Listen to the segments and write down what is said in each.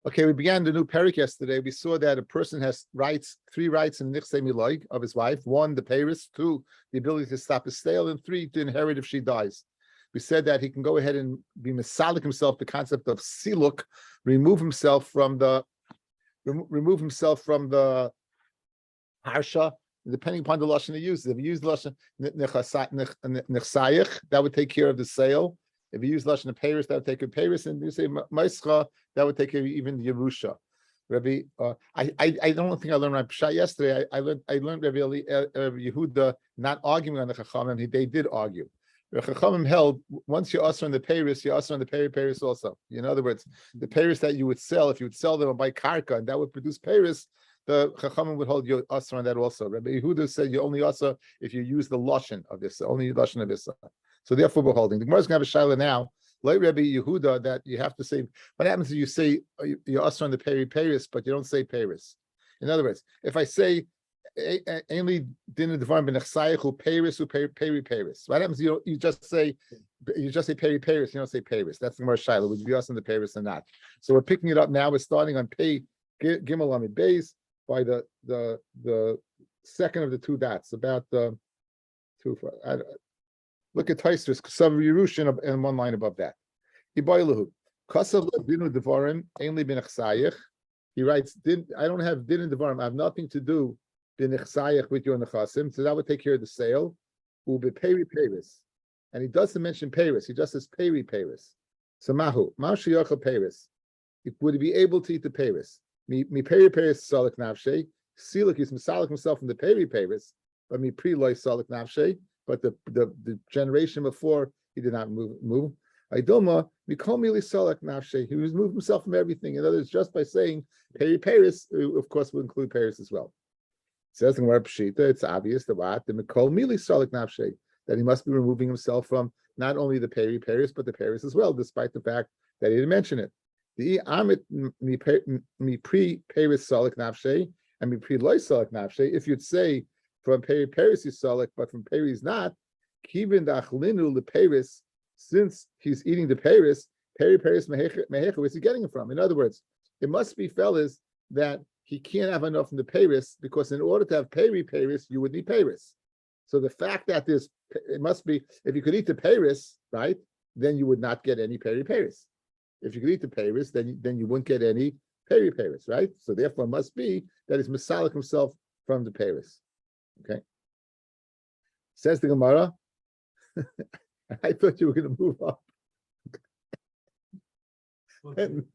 Okay, we began the new parak yesterday. We saw that a person has three rights in the nichsei miloy of his wife. One, the peiros. Two, the ability to stop a sale. And three, to inherit if she dies. We said that he can go ahead and be misalik himself, the concept of siluk, remove himself from the harsha, depending upon the lashon he uses. If he used the lashon nechsayich, that would take care of the sale. If you use lashon of Paris, that would take care of Paris, and you say Maischa, that would take care of even the Yerusha. Rabbi, I don't think I learned my pshat yesterday. I learned Rabbi Yehuda not arguing on the Chachamim. They did argue. The Chachamim held once you usher on the Paris, you usher on the Paris also. In other words, the Paris that you would sell, if you would sell them and buy karka, and that would produce Paris, the Chachamim would hold you usher on that also. Rabbi Yehuda said you only usher if you use the lashon of this, only lashon of this. So therefore, we're holding. The Gemara is going to have a shaila now, like Rabbi Yehuda, that you have to say. What happens if you say you usher on the Paris, but you don't say Paris? In other words, if I say only din devarim benechsayichu Paris or Paris, what happens? You just say Paris. You don't say Paris. That's the Gemara shaila. Would you be usher on the Paris or not? So we're picking it up now. We're starting on Pei Gimel Amid Beis by the second of the two dots, about the two. Look at Taisvis, Kesav Yerushin, and one line above that. Ibaylahu, Kasav Dinu Devarim, Ainli bin Echsayich. He writes, I don't have din and devarim. I have nothing to do bin Echsayich with your nechasim, so that would take care of the sale. Ube peri Paris, and he doesn't mention Paris. He just says peri Paris. So mahu sheyachal Paris. Would he be able to eat the Paris? Mi peri Paris salik nafshe. Silik is misalik himself from the peri Paris, but mi pre loy salik nafshe. But the generation before, he did not move. Idoma, Mikol Mili Salak Nafshe, he was moved himself from everything. In other words, just by saying Paris, of course, will include Paris as well. It says in Gemara Pshita, it's obvious that what the Mikol Mili Salak Nafshe, that he must be removing himself from not only the Paris, but the Paris as well, despite the fact that he didn't mention it. The Amit Mi Pre Paris Salak Nafshe and Mi Pre Loy Salak Nafshe, if you'd say from Paris is Salak, but from Paris not, Kivin Dachlinu the Paris, since he's eating the Paris Mehecha, where's he getting it from? In other words, it must be, fellas, that he can't have enough from the Paris, because in order to have Paris, you would need Paris. So the fact that it must be, if you could eat the Paris, right, then you would not get any Paris. If you could eat the Paris, then you wouldn't get any Paris, right? So therefore, it must be that he's Masalik himself from the Paris. Okay. Says the Gemara. I thought you were going to move up. And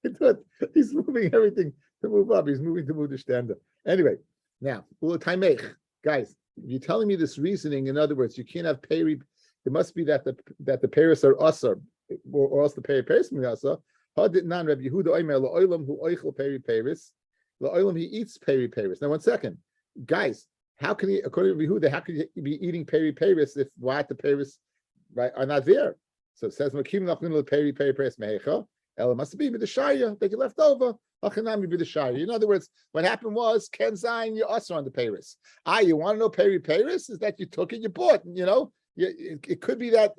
I thought he's moving everything to move up. He's moving to move the standard. Anyway, now, guys, you're telling me this reasoning. In other words, you can't have peri. It must be that the Paris are usher, or else the Paris may usher. How did non Rabbi Yehuda Omer la'olam hu oichel Paris? La'olam, he eats Paris. Now, one second, guys. How can he, according to Yehuda, how can he be eating Paris if what the Paris, right, are not there? So it says Makim Nachnu Paris Mehecha. Ela must be the Shaya that you left over. Achanami be the Shaya. In other words, what happened was Ken Zayin, you also on the Paris. You want to know Paris? Is that you took it, you bought? You know, it could be that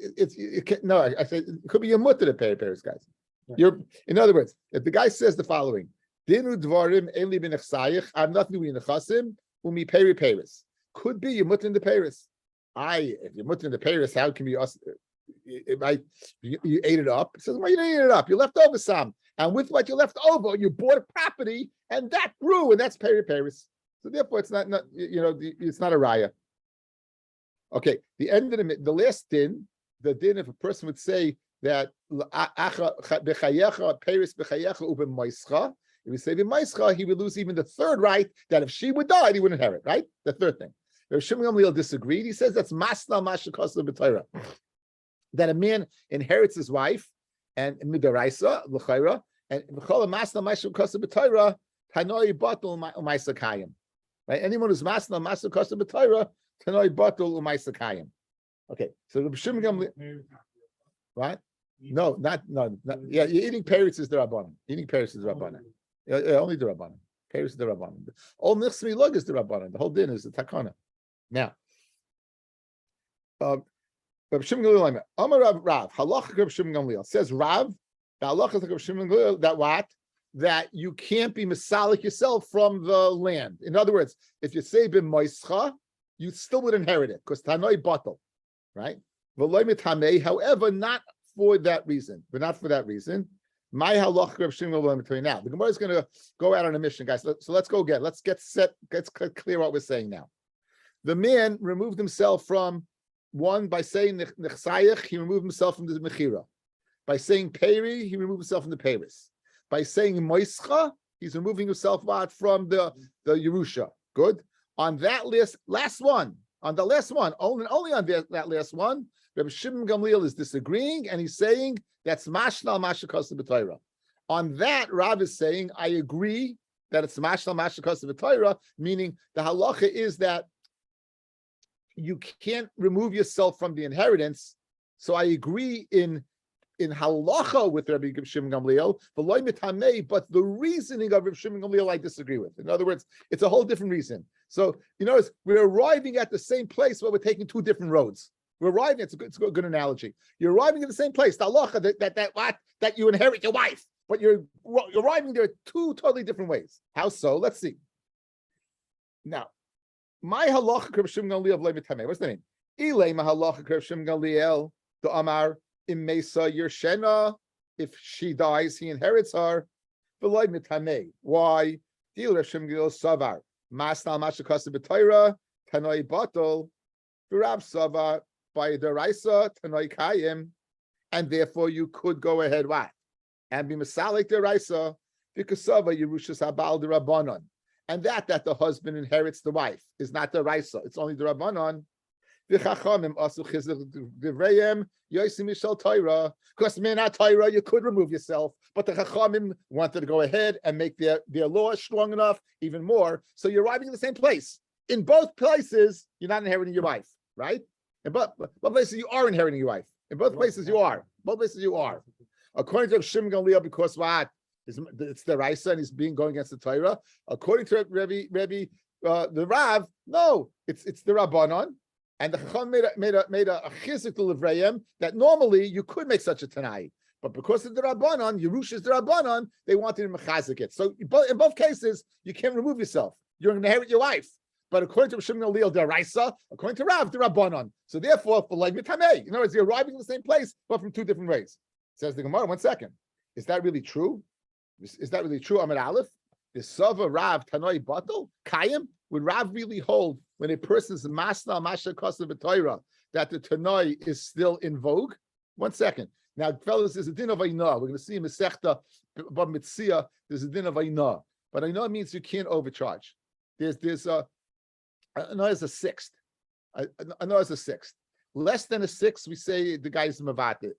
I said it could be your mutter to Paris, guys. You're, in other words, if the guy says the following, Dinu Dvarim Eli bin Echsayich, I'm not doing the Chasim. Umi Paris could be you mutter in the Paris. If you mutter in the Paris, how can you ate it up? It says, well, you didn't eat it up. You left over some, and with what you left over, you bought a property, and that grew, and that's Paris. So therefore, it's not it's not a raya. Okay, the end of the last din, the din, if a person would say that Paris b'chayecha uben moischa. If we say V'maischa, he would lose even the third right, that if she would die, he would inherit, right? The third thing. Rav Shimon Gamliel disagreed. He says that's masna mashakosla b'Torah. That a man inherits his wife, and midaraisa, l'chayra, and v'chol masna mashakosla b'Torah, tanoi batul u'maisa kayim. Right? Anyone who's masna mashakosla b'Torah, tanoi batul u'maisa kayim. Okay, so Rav Shimon Gamliel, what? No. Yeah, eating Paris is the Rabbanan. Eating Paris is the Rabbanan. Only the Rabbanan. Paris is the Rabbanan. All Nichsmi Lug is the Rabbanan. The whole din is the Takana. Now, Rav Shimon Gamliel, Amar Rav, Halach Rav Shimon Gamliel says Rav The halacha is like Rav Shimon Gamliel, that what? That you can't be misalik yourself from the land. In other words, if you say b'moischa, you still would inherit it because tanoi batal, right? However, not for that reason, but not for that reason. My halacha Rav Shimon Gamliel now. The Gemara is going to go out on a mission, guys. So let's go again. Let's get set. Let's clear what we're saying now. The man removed himself from one by saying nechsayich. He removed himself from the mechira. By saying peri, he removed himself from the peris. By saying moischa, he's removing himself out from the Yerusha. Good. On that last one, only on that last one, Rabbi Shimon Gamliel is disagreeing, and he's saying that's mashnal mashakos b'Torah. On that, Rav is saying, I agree that it's mashnal mashakos b'Torah, meaning the halacha is that you can't remove yourself from the inheritance. So I agree in halacha with Rabbi Shimon Gamliel, but the reasoning of Rabbi Shimon Gamliel I disagree with. In other words, it's a whole different reason. So, we're arriving at the same place, but we're taking two different roads. We're arriving, it's a good analogy. You're arriving at the same place, the halacha, that you inherit your wife, but you're arriving there two totally different ways. How so? Let's see. Now, my halacha Rabbi Shimon Gamliel of Levitameh. What's the name? Ilay my halacha Rabbi Shimon Gamliel, the Amar, Mesa Yershena, if she dies, he inherits her. Why? Deal Hashem Gil Savar. Masnal Mashakasa B'Torah, Tanoi Batal, Rav Savar, by the Raisa, Tanoi Kayim, and therefore you could go ahead, what? And be Masalik the Raisa, because Sava Yerushas Habal the Rabbanon. And that the husband inherits the wife is not the Raisa, it's only the Rabbanon. Because man, not Torah, you could remove yourself, but the Chachamim wanted to go ahead and make their law strong enough, even more. So you're arriving in the same place. In both places, you're not inheriting your wife, right? In both places, you are inheriting your wife. In both places, you are. Both places, you are. According to Shimon Gamliel, because what? It's the Raisa and he's going against the Torah. According to Rabbi, the Rav, no, it's the Rabbanon. And the Chacham made a chizik to Livrayim that normally you could make such a Tanai. But because of the Rabbanon, Yerush is the Rabbanon, they wanted to mechazik it. So in both cases, you can't remove yourself. You're going to inherit your wife. But according to Shimon Gamliel, the Raisa, according to Rav, the Rabbanon. So therefore, for like mitamei, in other words, you're arriving in the same place, but from two different ways. Says the Gemara, 1 second. Is that really true? Is that really true? Amid Aleph? The Sava Rav Tanoi Batal? Kayim? Would Rav really hold when a person's masna masha kosa b'Torah that the Tanoi is still in vogue? 1 second. Now, fellas, there's a din of Ainah. We're going to see in Masechta Bab Mitzia, there's a din of Ainah. But Ainah means you can't overcharge. There's Ainah is a sixth. Ainah is a sixth. Less than a sixth, we say the guy's mavatit.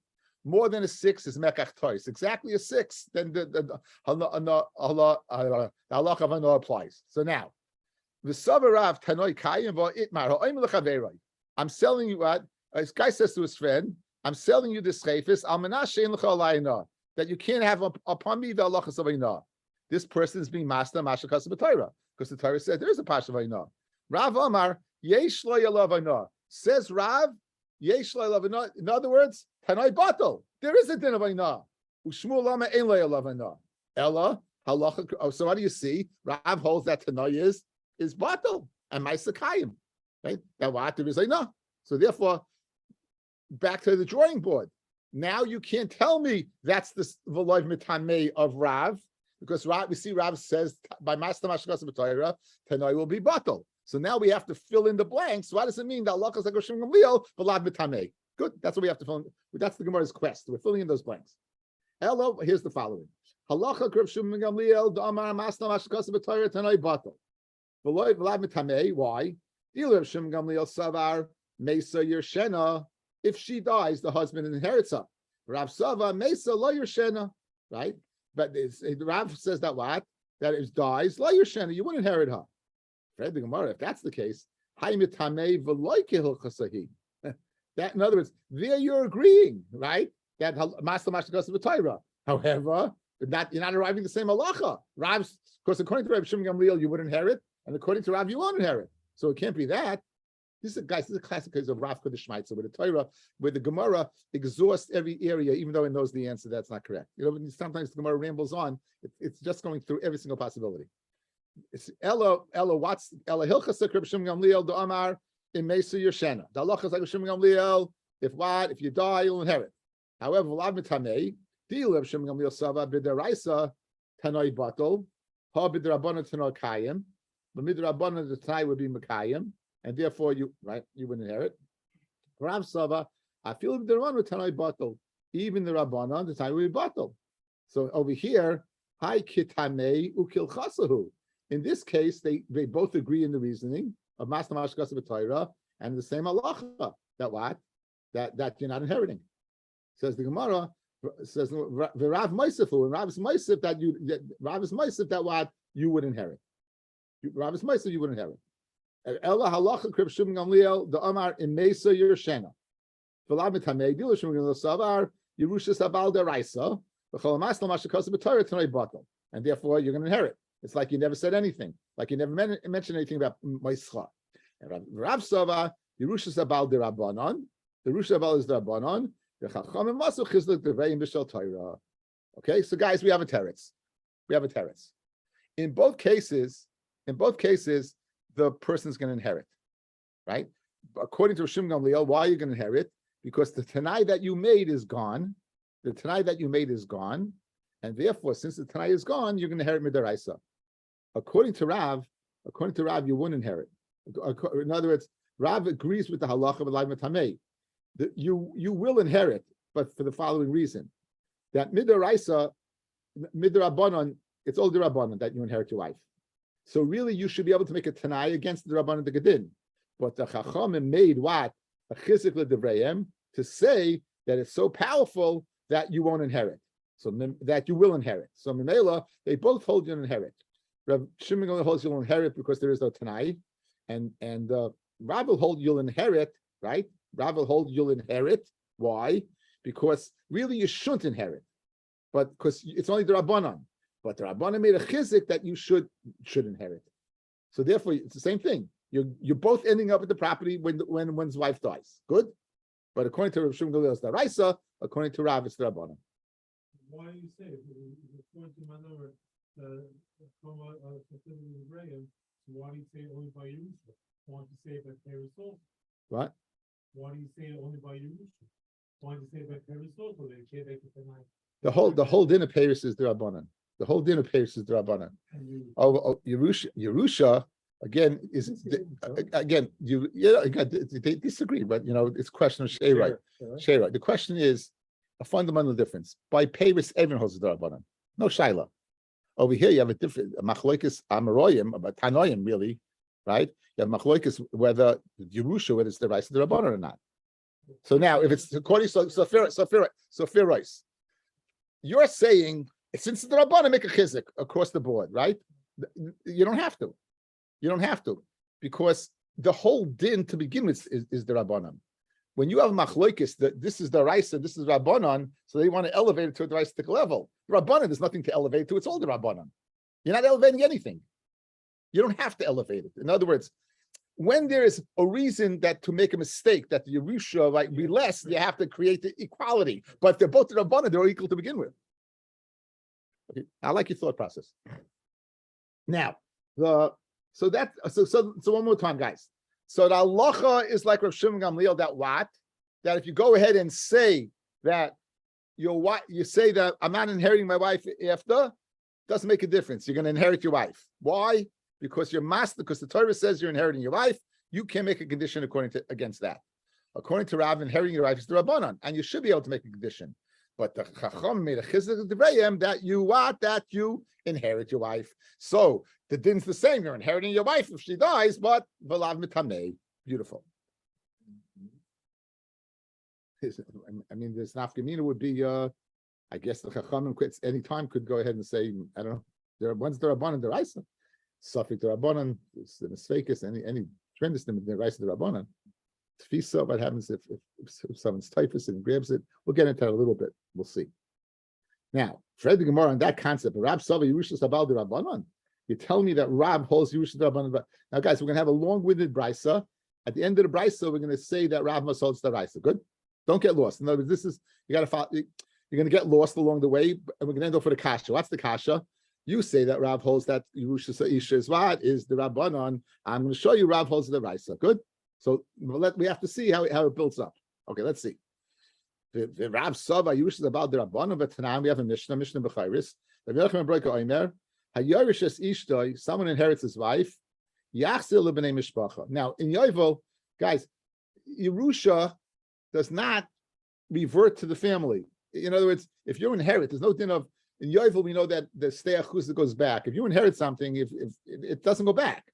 More than a six is mekach tois. Exactly a six, then the halacha of Ainah applies. So now, the Savarav Tanoi Kayim Itmar Ha'im Lechaveroi. I'm selling you what? This guy says to his friend, I'm selling you this chayfis, Al Menashe in L'Chalayna, that you can't have upon me the halachas of Ainah. This person is being master Mashakas of Torah, because the Torah said there is a pasha of Ainah. Rav Amar, Yesh Lo Yalav Ainah. Says Rav, Yesh Lo Yalav Ainah. In other words, Tanoi Batal. There is a din of Ainah. Ushmu Lama Ein Lo Yalav Ainah. Ella, halacha. Oh, so what do you see? Rav holds that Tanoi is batal and ma'asakayim, right? That what there is Ainah. So therefore, back to the drawing board. Now you can't tell me that's the v'loiv mitamei of Rav, because Rav, we see Rav says by Master Mashkas B'Torah, Tanoi will be batal. So now we have to fill in the blanks. What does it mean that Allah is like Rosh Gamliel v'lav mitamei? Good. That's what we have to fill in. That's the Gemara's quest. We're filling in those blanks. Hello. Here's the following. Halacha Rav Shimon Gamliel da'amar Master Mashkas B'Torah Tanoi batal. V'loiv v'lav mitamei. Why? Rav Shimon Gamliel savar mesa yershena. If she dies, the husband inherits her. Rav Sava Mesa Lo Yershena, right? But Rav says that what? That if dies, Lo Yershena, you wouldn't inherit her. Fred the Gemara, if that's the case, that in other words, there you're agreeing, right? That Master Mashtakas of Torah. However, you're not arriving at the same halacha. Rav's, because according to Rabbi Shimon Gamliel, you would inherit, and according to Rav, you won't inherit. So it can't be that. This is a classic case of Rav Kodesh Shmaitzer, where the Torah, where the Gemara exhausts every area, even though it knows the answer. That's not correct. Sometimes the Gemara rambles on. It's just going through every single possibility. It's Ella Hilchas Reb Shimon Gamliel do Amar in Mesu Yershena. The halacha is like Shimon Gamliel. If you die, you'll inherit. However, Vlad Mitamei, deal Reb Shimon Gamliel Sava b'deraisa tanoi batel, ha b'derabbanan tanoi kayim, but midrabbanan the tanai would be mekayim, and therefore you would inherit. Rav Sava, I feel b'derabbanan tanoi batel, even the rabbanan the tanai would be batel. So over here, hi kitamei ukil chasahu. In this case, they both agree in the reasoning of Masna Mashkas B'Torah and the same halacha that you're not inheriting. Says the Gemara, says Rav Meisefu, and Rav is Meisef that what you would inherit. Rav is Meisef you would inherit. Ella halacha krib Shimon Gamliel the Amar in Mesa Yershena. V'lav mitamei dilu Shimon Gamliel savar Yerusha sabal deraisa v'chol Masna Mashkas B'Torah tanoi batel, and therefore you're going to inherit. It's like you never said anything, like you never mentioned anything about Maischa. Rav Sava, Yerusha Sabal de Rabbanon, the Yerusha Sabal is the Rabbanon, the Chachamim Masu Chizlik Devei B'Shel Torah. Okay, so guys, we have a teretz. In both cases, the person's going to inherit, right? According to Shimon Gamliel, why are you going to inherit? Because the Tanai that you made is gone. And therefore, since the Tanai is gone, you're going to inherit midaraisa. According to Rav, you wouldn't inherit. In other words, Rav agrees with the halacha of Elai Matamei. You will inherit, but for the following reason: that midaraisa, midrabanan, it's all the rabbanan that you inherit your wife. So really, you should be able to make a Tanai against the rabbanan the gedin. But the chachamim made what a chizik l'devrayim to say that it's so powerful that you won't inherit. So that you will inherit. So Mimela, they both hold you'll inherit. Rav Shimon only holds you'll inherit because there is no Tanai, and Rav will hold you'll inherit, right? Rav will hold you'll inherit. Why? Because really you shouldn't inherit, but because it's only the Rabbanan. But the Rabbanan made a chizik that you should inherit. So therefore, it's the same thing. You're both ending up with the property when one's wife dies. Good, but according to Rav Shimon Gamliel, it's the Raisa. According to Rav, it's the Rabbanan. Why do you say if according to Manor Koma specifically Graham, so why do you say only by Yerusha? Why don't you say it by Paris also? What? Why do you say it only by Yerusha? Why don't you say it by Paris also? They can't make it tonight. The whole din of Paris is the Rabbanan. The whole din of Paris is the Rabbanan. Yerusha again they disagree, but it's a question of Sheirah. Sheirah. The question is a fundamental difference. By Paris, everyone holds the Rabbanan. No Shaila. Over here, you have a different Machloikis Amaroyim, about Tanoim, really, right? You have Machloikis whether it's the rice of the Rabbanan or not. So now, if it's according to Firois, you're saying since the Rabbanan make a chizik across the board, right? You don't have to, because the whole din to begin with is the Rabbanan. When you have machloikis, that this is the Raisa, this is Rabbanan, so they want to elevate it to the Raisa level. The Rabbanan, there's nothing to elevate to, it's all the Rabbanan. You're not elevating anything. You don't have to elevate it. In other words, when there is a reason that to make a mistake, that the Yerusha might be less, you have to create the equality. But if they're both the Rabbanan, they're equal to begin with. Okay. I like your thought process. Now, so one more time, guys. So the halacha is like Rav Shimon Gamliel that if you go ahead and say that you say that I'm not inheriting my wife after, doesn't make a difference. You're going to inherit your wife. Why? Because you're master. Because the Torah says you're inheriting your wife. You can't make a condition against that. According to Rav, inheriting your wife is the Rabbanan, and you should be able to make a condition. But the Chacham made a chizuk d'vrayim that you inherit your wife. So the din's the same. You're inheriting your wife if she dies, but v'lav mitamei. Beautiful. I mean, this nafkamina would be, I guess the Chachamim any time could go ahead and say, I don't know, one's the Rabbanan, the Raisa. Safik the Rabbanan, the Misfekis, any tremendous the Raisa the Rabbanan. Tfisa, what happens if someone's typhus and grabs it? We'll get into that a little bit. We'll see. Now, Fred the Gemara on that concept, Rab Sava Yerusha Sabal the Rabbanan. You tell me that Rab holds Yerusha the Rabbanan. Now, guys, we're going to have a long-winded brisa, At the end of the brisa, we're going to say that Rav must hold the brisa. Good. Don't get lost. In other words, this is you got to follow. You're going to get lost along the way, and we're going to end up for the kasha. What's the kasha? You say that Rav holds that Yerusha Isha is what is the Rabbanon. I'm going to show you Rav holds the brisa. Good. So we have to see how it builds up. Okay, let's see. The Rav Sava Yerusha is about the Rabbanon, but tonight we have a Mishnah B'chayris. The Melchem Broika Omer Hayerishes Ishtoi. Someone inherits his wife. Yachzil lebnei mishpacha. Now in Yovel, guys, Yerusha does not revert to the family. In other words, if you inherit, there's no din of in Yovel. We know that the stei achuzah goes back. If you inherit something, if it doesn't go back,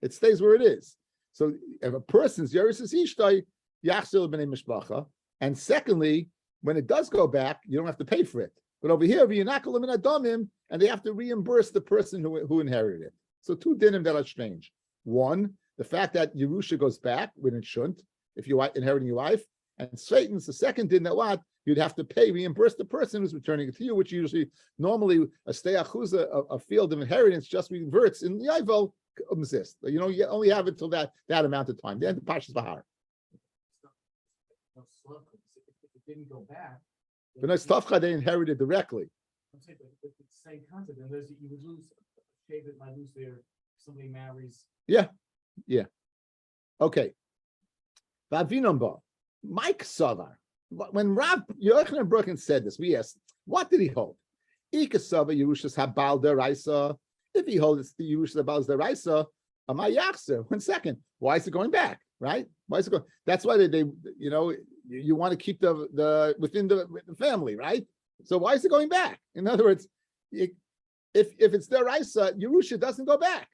it stays where it is. So if a person's Yeris is Ishtoi, Yachzil lebnei mishpacha. And secondly, when it does go back, you don't have to pay for it. But over here, v'yinakol min adamim, and they have to reimburse the person who inherited it. So two dinim that are strange. One, the fact that Yerusha goes back when it shouldn't, if you're inheriting your wife, and Satan's the second din that what you'd have to reimburse the person who's returning it to you, which usually normally a stei achuzah, a field of inheritance, just reverts in the Yovel exists. You know, you only have it till that amount of time. Then the Parshas Bahar. If it didn't go back, but no, Stavcha they inherited directly. I'm saying, but it's the same concept. And you would lose, David might lose there. Somebody marries. Yeah. Okay. Vavinamba, Mike Savar. When Rav Yochanan Broken said this, we asked, what did he hold? Ikasava Yerushas Habal Deraisa. If he holds the Yerushas Habal Deraisa, Amayachser. 1 second. Why is it going back? Right? Why is it going? That's why they you want to keep the within the family, right? So why is it going back? In other words, if it's deraisa, Yerusha doesn't go back.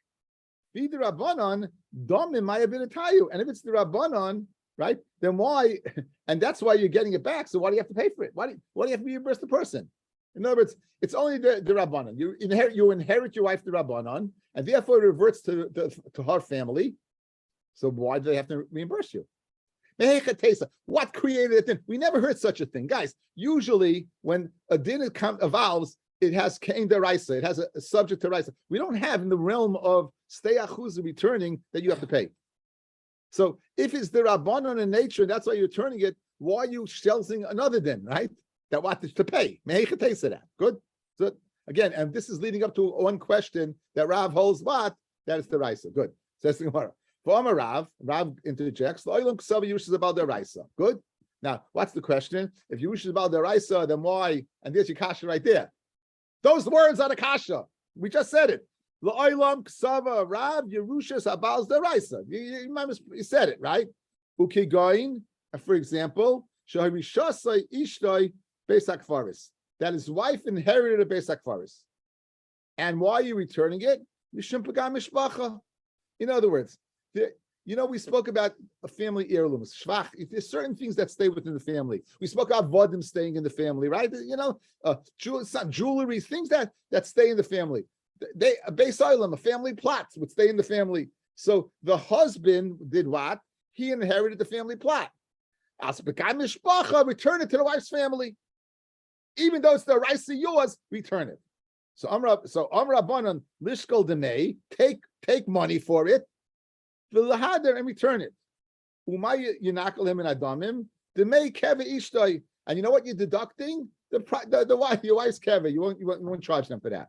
Be the Rabbanon, Domim Mayabinatayu. And if it's the Rabbanon, right, then why? And that's why you're getting it back. So why do you have to pay for it? Why do you have to reimburse the person? In other words, it's only the Rabbanon. You inherit your wife the Rabbanon, and therefore it reverts to her family. So why do they have to reimburse you? What created it? Then we never heard such a thing, guys. Usually, when a din evolves, it has kain deraisa. It has a subject to raisa. We don't have in the realm of stei achuzah returning that you have to pay. So if it's the rabbanon in nature, and that's why you're returning it, why are you shelving another din, right? That what to pay? That good. So again, and this is leading up to one question that Rav holds what that is the raisa. Good. Says the Gemara. Former Rav interjects, Yerush is about the Raisa. Good. Now, what's the question? If Yerush is about the Raisa, then why? And there's your kasha right there. Those words are the kasha. We just said it. La'olam ksava Rav Yerushas abals the Raisa. You said it, right? Ukigoin, for example, Shaharishasai Ishtoi Besak Faris. That his wife inherited a Besak Faris. And why are you returning it? Mishum Pagam Mishpacha. In other words, we spoke about a family heirlooms. Shvach. There's certain things that stay within the family. We spoke about vodim staying in the family, right? Jewelry, things that stay in the family. A beis olam, a family plot would stay in the family. So the husband did what? He inherited the family plot. Return it to the wife's family, even though it's the rice of yours. Return it. So Amra Banan Lishkol Demei, take money for it, and return it. Umay Yinakolim and Adamim, Demei Keva Ishtoi. And you know what you're deducting? The wife, your wife's Keva. You won't charge them for that.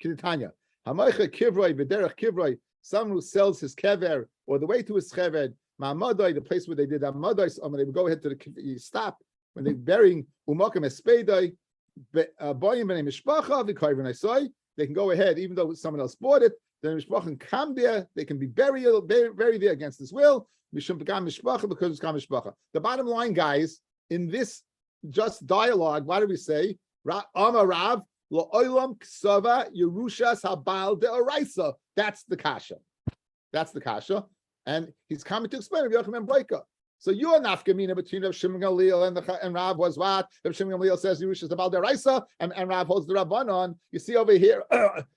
Kiritanya. Hamaycha Kivroi, Vederach Kivroi, someone who sells his kever or the way to his cheved, Ma'amadoi, the place where they did Amadoi, they would go ahead to you stop when they're burying Umakim Espedoi. They can go ahead, even though someone else bought it. Then mishpacha come there, they can be buried there against his will. Because it's kam mishpacha. The bottom line, guys, in this just dialogue, what do we say? Amarav la'olam ksava Yerushas habal de'oraisa. That's the kasha. And he's coming to explain Rabbi Yochanan Breika. So you're nafkamina between Rav Shimon Gamliel and Rav was what? Rav Shimon Gamliel says Yerush is about the Raisa, and Rav holds the Rabbanon. You see over here,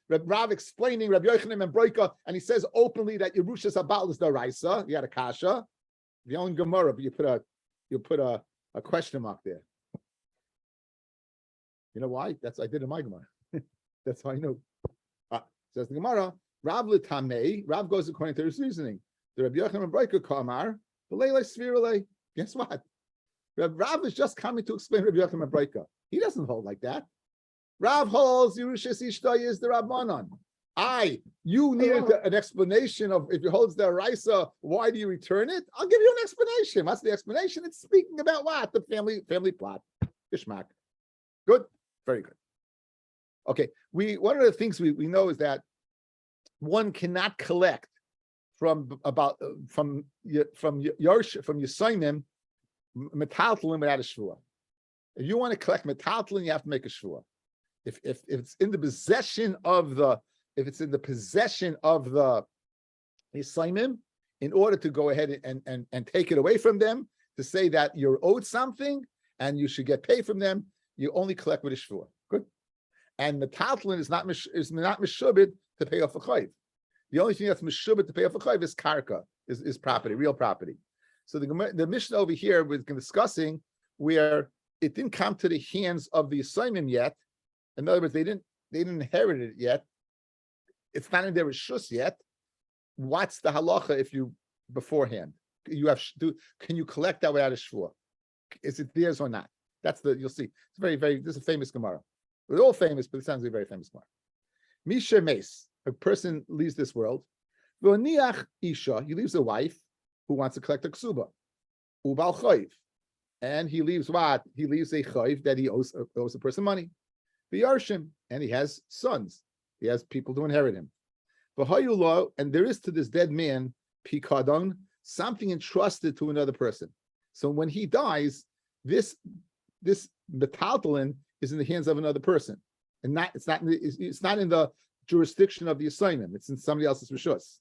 Rav explaining Rabbi Yochanan and Breika, and he says openly that Yerush is about the Raisa. You had a kasha. The only Gemara, but you put a question mark there. You know why? I did in my Gemara. That's how I know. Says the Gemara, Rav L'tamei, Rav goes according to his reasoning. The Rabbi Yochanan ben Breika Kamar, B'leilei Svirulei. Guess what? Rav is just coming to explain Rabbi Yochanan ben Breika. He doesn't hold like that. Rav holds Yerushas Ishtay is the Rabbanon. You needed an explanation of if it holds the Raisa, why do you return it? I'll give you an explanation. What's the explanation? It's speaking about what? The family plot. Ishmak. Good? Very good. Okay. One of the things we know is that one cannot collect from Yisayim metaltalin without a shvua. If you want to collect metaltalin, you have to make a shvua. If it's in the possession of the Yisayim, in order to go ahead and take it away from them, to say that you're owed something and you should get paid from them, you only collect with a shvua. Good. And metaltalin is not meshubed to pay off a chayv. The only thing that's meshubed to pay off a chayv is karka, is property, real property. So the Mishnah over here was discussing where it didn't come to the hands of the Yisayim yet. In other words, they didn't inherit it yet. It's not in their rishus yet. What's the halacha if you beforehand? Can you collect that without a shvua? Is it theirs or not? You'll see. It's very, very, this is a famous Gemara. They're all famous, but it sounds like a very famous Gemara. Misha Mace, a person leaves this world. V'oniach Isha, he leaves a wife who wants to collect a ksuba. Ubal chayv. And he leaves what? He leaves a chayv that he owes a person money. V'yarshim, and he has sons. He has people to inherit him. V'hayulo, and there is to this dead man, pikadon, something entrusted to another person. So when he dies, this metaltalin is in the hands of another person, and it's not in the jurisdiction of the assignment. It's in somebody else's rishus.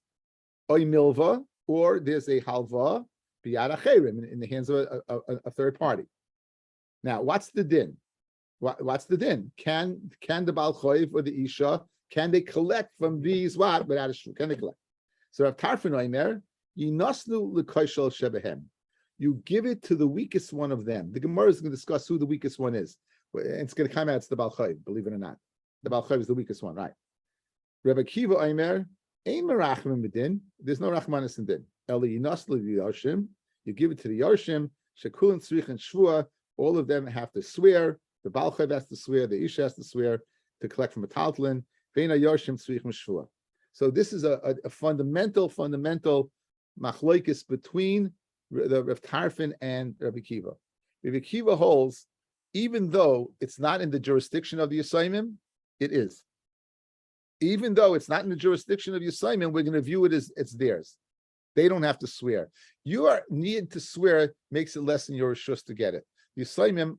Oy milva, or there's a halva biyad acherim in the hands of a third party. Now, what's the din? What's the din? Can the Baal Choiv or the Isha, can they collect from these what without a shul? Can they collect? So Rav Tarfon Omer, Yinasnu l'koishel shebehem. You give it to the weakest one of them. The Gemara is going to discuss who the weakest one is. It's going to come out, it's the Baal Choiv, believe it or not. The Baal Choiv is the weakest one, right? Rabbi Kiva Omer, Ein merachman b'din. There's no rachmanis in din. Eli yinasnu l'yarshim. You give it to the yarshim. Shekulan tzrich and shvua. All of them have to swear. The Baal Choiv has to swear. The Isha has to swear to collect from a taltlin. Veina yarshim tzrich and shvua. So this is a fundamental machlokes between the Rav Tarfon and Rabbi Kiva. Rabbi Kiva holds, even though it's not in the jurisdiction of the Yisayim, it is. Even though it's not in the jurisdiction of Yisayim, we're going to view it as it's theirs. They don't have to swear. Your need to swear makes it less than your rishus to get it. Yisayim,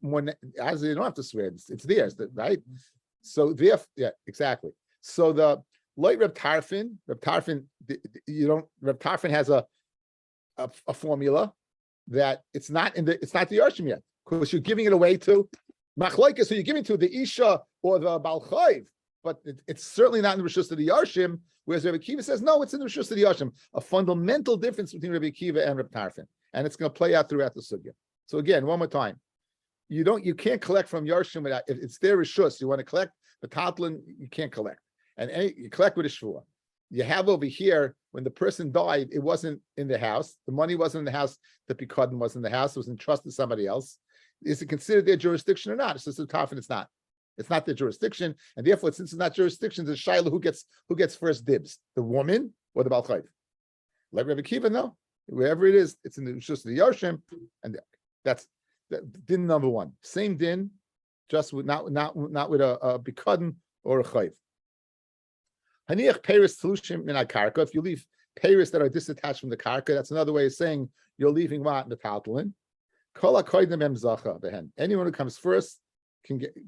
as they don't have to swear, it's theirs, right? So yeah, exactly. So the like Reb Tarfon, Reb Tarfon has a formula that it's not the Yarshim yet, because you're giving it away to Machlokes, so you're giving it to the Isha or the Baal Choiv, but it's certainly not in the Rishus of the Yarshim, whereas Rabbi Kiva says, no, it's in the Rishus of the Yarshim. A fundamental difference between Rabbi Kiva and Reb Tarfon, and it's going to play out throughout the Sugya. So again, one more time, you can't collect from Yarshim without, if it's their Rishus, you want to collect the Tatlin, you can't collect. And you collect with a shvua. You have over here, when the person died, it wasn't in the house. The money wasn't in the house. The pikadon wasn't in the house. It was entrusted to somebody else. Is it considered their jurisdiction or not? It's just a tough, and it's not. It's not their jurisdiction, and therefore, since it's not jurisdiction, the shaila who gets first dibs, the woman or the Baal Choiv. Like Rabbi Kiva, no, wherever it is, it's in the just the Yarshim, and that's din number one. Same din, just with not with a pikadon or a chayv. Haniach Paris solution in karka. If you leave Paris that are disattached from the karka, that's another way of saying you're leaving what in the taltalin. Anyone who comes first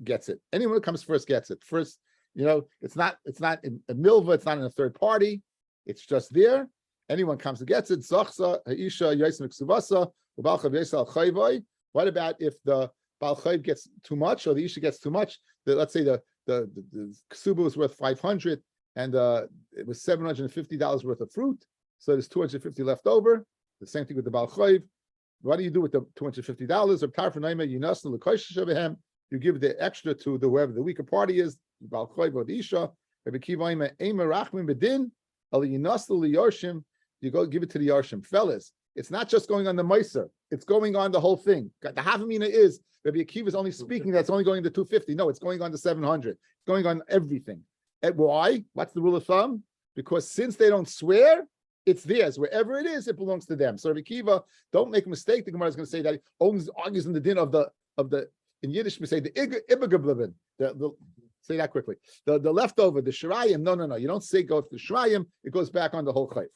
gets it. Anyone who comes first gets it. First, it's not in a milva, it's not in a third party, it's just there. Anyone comes and gets it. What about if the Baal Choiv gets too much or the Isha gets too much? Let's say the Kesuvos was worth 500 and it was $750 worth of fruit, so there's 250 left over. The same thing with the Baal Choiv. What do you do with the $250? You give the extra to whoever the weaker party is, the Baal Choiv or the Isha. you go give it to the Yarshim. Fellas, it's not just going on the Meiser, it's going on the whole thing. The half a mina is Rabbi Akiva is only speaking that's only going to 250. No, it's going on to 700. It's going on everything. And why? What's the rule of thumb? Because since they don't swear, it's theirs. Wherever it is, it belongs to them. So Rabbi Akiva, don't make a mistake. The Gemara is going to say that he owns argues in the din of the in Yiddish we say the ibagablivin. Say that quickly. The leftover, the shirayim. No. You don't say go to the shirayim. It goes back on the whole chayv.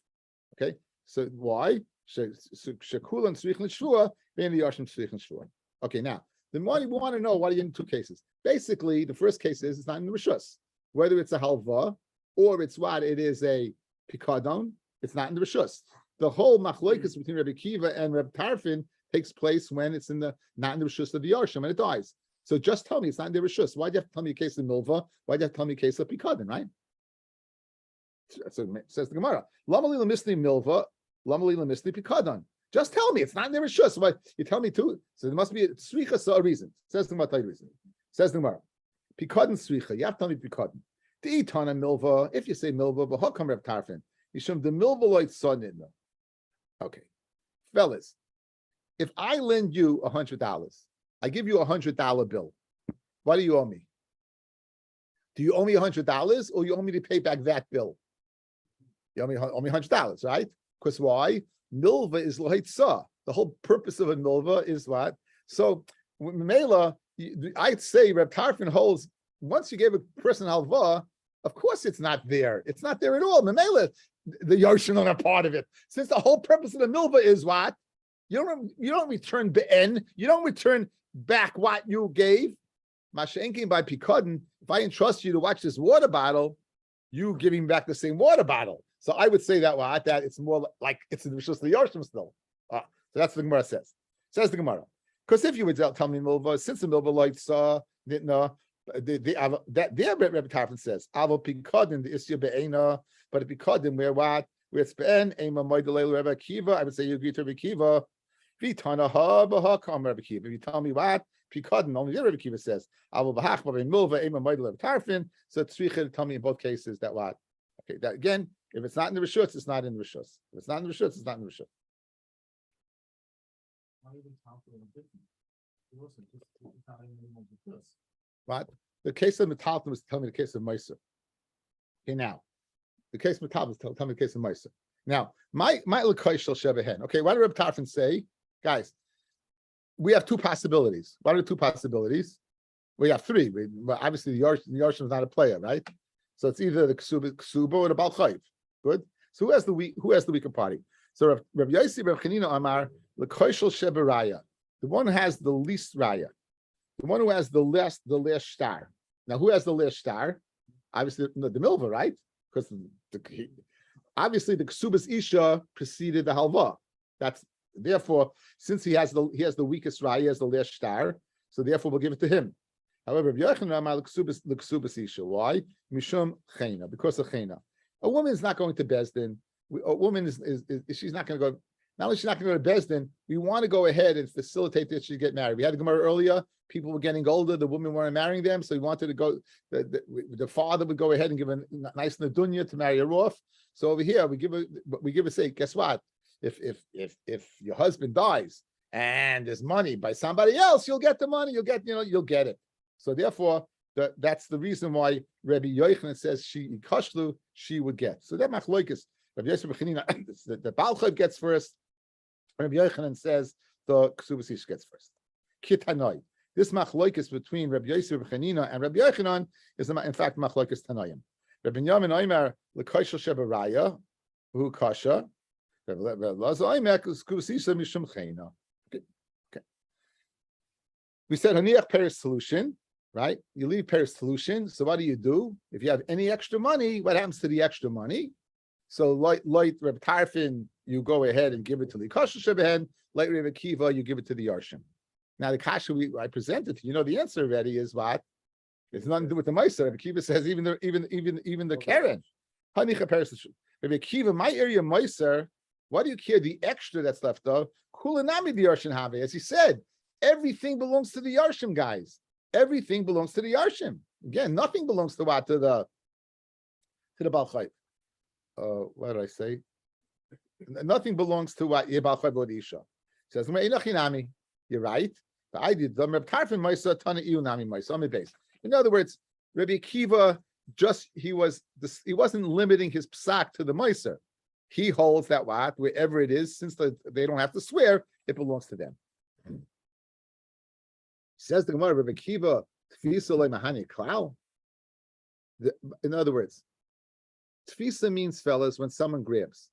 Okay. So why? Shekulan tzrichin shvua, bein the yashim tzrichin shvua. Okay. Now the more we want to know what are you in two cases. Basically, the first case is it's not in the rishus. Whether it's a halva or it's what it is a pikadon, it's not in the rishus. The whole machloikus between Rabbi Akiva and Rabbi Tarfin takes place when it's not in the rishus of the yarshim and it dies. So just tell me it's not in the rishus. Why do you have to tell me a case of milva? Why do you have to tell me a case of pikadon? Right? So it says the Gemara. Lamali lamisni milva, lamali lamisni pikadon. Just tell me it's not in the rishus. Why you tell me too? So there must be a tzricha a reason. Says the Gemara. Reason. Says the Gemara. Pikadon tzricha. You have to tell me pikadon. The itana milva. If you say milva, but how come Reb Tarfin? Yishum the milva loit son. Okay, fellas. If I lend you $100, I give you $100 bill. What do you owe me? Do you owe me $100 or you owe me to pay back that bill? You owe me $100, right? Because why? Milva is lohitzah. The whole purpose of a milva is what? So, Mela, I'd say Reb Tarfin holds, once you gave a person halva, of course it's not there. It's not there at all. Mela, the Yarshim are part of it. Since the whole purpose of the milva is what? You don't return be'en. You don't return back what you gave. Mashenkin by pikadon. If I entrust you to watch this water bottle, you giving back the same water bottle. So I would say that that it's more like it's just the Yarshim still. So that's what the Gemara says. Says the Gemara. Because if you would tell me milva, since the milva lights Rabbi Tarfin says avo pikadon the isya be'ena, but a pikadon where what? Where it's be'en ema moidelelu Rabbi Akiva. I would say you agree to Rabbi Akiva. Vitana ha baha kam Rabbi Akiva. If you tell me what pikadon, only the Rabbi Akiva says avo bahach ba milva ema moidelelu Tarfin. So tzricha tell me in both cases that what? Okay, that again. If it's not in the rishus, it's not in the rishus. If it's not in the rishus, it's not in the rishus. What? The case of Metalton was telling me the case of Meiser. Okay, now the case of Metalton was telling me the case of Meiser. Now, my lekoishel shebehen. Okay, what did Reb Tarfin say, guys? We have two possibilities. What are the two possibilities? We have three. Obviously, the Yarshim is not a player, right? So it's either the Ksuba or the Baal Chayv. Good. So who has the weaker party? So Rabbi Yossi Reb Chanina Amar lekoishel sheberaya. The one who has the least raya. The one who has the last star. Now, who has the last star? Obviously, the milva, right? Because obviously the Kesuvos Isha preceded the halva. That's therefore, since he has the weakest raya, he has the last star. So therefore, we'll give it to him. However, the Kesuvos Isha. Why? Mishum chena, because of chena. A woman is not going to Bezdin. A woman is she's not going to go. Not only she's not going to go to Bezdin, we want to go ahead and facilitate that she get married. We had the Gemara earlier. People were getting older. The women weren't marrying them, so we wanted to go. The father would go ahead and give a nice nadunya to marry her off. So over here, we give a say. Guess what? If your husband dies and there's money by somebody else, you'll get the money. You'll get it. So therefore, that's the reason why Rabbi Yochanan says she would get. So that machloikis. Rabbi Yosef Bechanina, the Baal Chayv gets first. Rabbi Yochanan says the Kesuvos Isha gets first. Kitanoi. This machloikis between Rabbi Yosef Bechanina and Rabbi Yochanan is in fact machloikis tanoim. Rabbi Yamin Oimer lekoishel sheberaya who kasha. Rabbi Laza Oimer Kesuvos Isha mishum chena. Okay. We said haniach peris solution, right? You leave peris solution. So what do? If you have any extra money, what happens to the extra money? So, like Reb Tarfin, you go ahead and give it to the Kasha Shebehen. Like Reb Akiva, you give it to the Yarshim. Now, the Kasha I presented, the answer already is what? It's nothing to do with the Meiser. Reb Akiva says even the Karen. Reb Akiva, my area Meiser. What do you care? The extra that's left of Kulanami the Yarshim have. As he said, everything belongs to the Yarshim, guys. Everything belongs to the Yarshim. Again, nothing belongs to what? To the Baal Chayv. What did I say? Nothing belongs to what Yebal Chavod Isha. Says you're right. The idea the Tarfin Maisa Tana Iunami Maisa on the base. In other words, Rabbi Akiva he wasn't limiting his psak to the Meiser. He holds that what wherever it is, since they don't have to swear, it belongs to them. Says the Gemara, Rabbi Akiva Tfisa le Mahani Klau. In other words, Tfisa means, fellas, when someone grabs.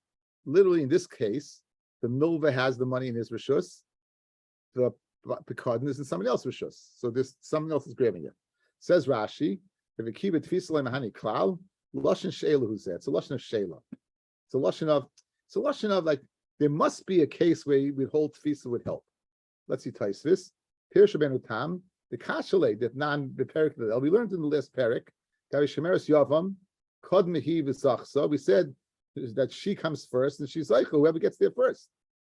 Literally, in this case, the milva has the money in his rishus. The pekadon is in someone else's rishus. So this someone else is grabbing it. Says Rashi, if it keep it tfisa mahani klal, lashon sheila who's that? It's a lashon of sheila. It's a lashon of like there must be a case where we hold tfisa would help. Let's see Taisvis. Pirush ben Utam, the kashale that non the perik that we learned in the last perik. Shemeres yavam kod mehi v'zachsa. We said that she comes first, and she's like whoever gets there first.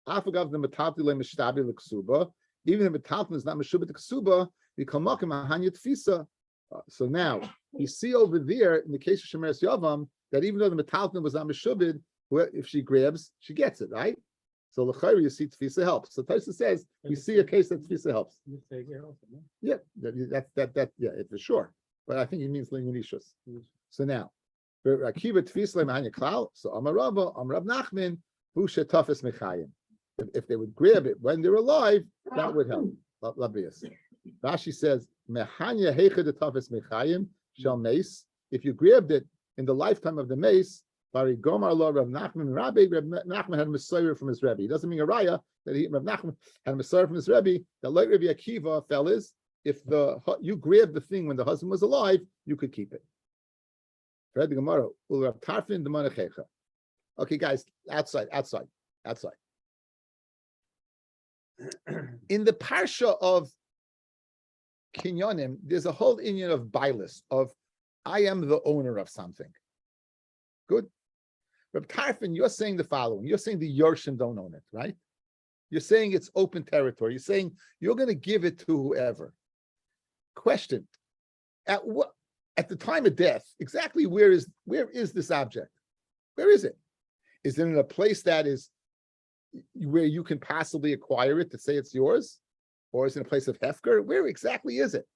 Afagav the metalti le mishtabi l'ksuba. Even if metalti is not mishubah to ksuba, we call makim ahanyat fisa. So now you see over there in the case of Shemeres Yavam that even though the metalti was not mishubah, if she grabs, she gets it right. So l'chayr you see tfisa helps. So Taisa says we see a case that tfisa helps. Yeah, that yeah, for sure. But I think he means lingunishus. So now. Akiva tfisle mahanya klal. So Amar Rabba, Amar Rav Nachman, who shetafes mechayim. If they would grab it when they're alive, that would help. Rashi says mehanya heicha de tafes mechayim shall mace. If you grabbed it in the lifetime of the mace, Bari Gomar lo Rav Nachman Rabbi. Rav Nachman had a Messiah from his Rebbe. It doesn't mean a raya that Rav Nachman had a Messiah from his Rebbe. That like Rabbi Akiva, fellas, if you grabbed the thing when the husband was alive, you could keep it. Okay, guys, outside. In the parsha of Kinyonim, there's a whole inyan of bailis, of I am the owner of something. Good. Reb Tarfin, you're saying the following. You're saying the Yorshim don't own it, right? You're saying it's open territory. You're saying you're going to give it to whoever. Question. At the time of death, exactly where is this object? Where is it? Is it in a place that is where you can possibly acquire it to say it's yours? Or is it in a place of hefker? Where exactly is it?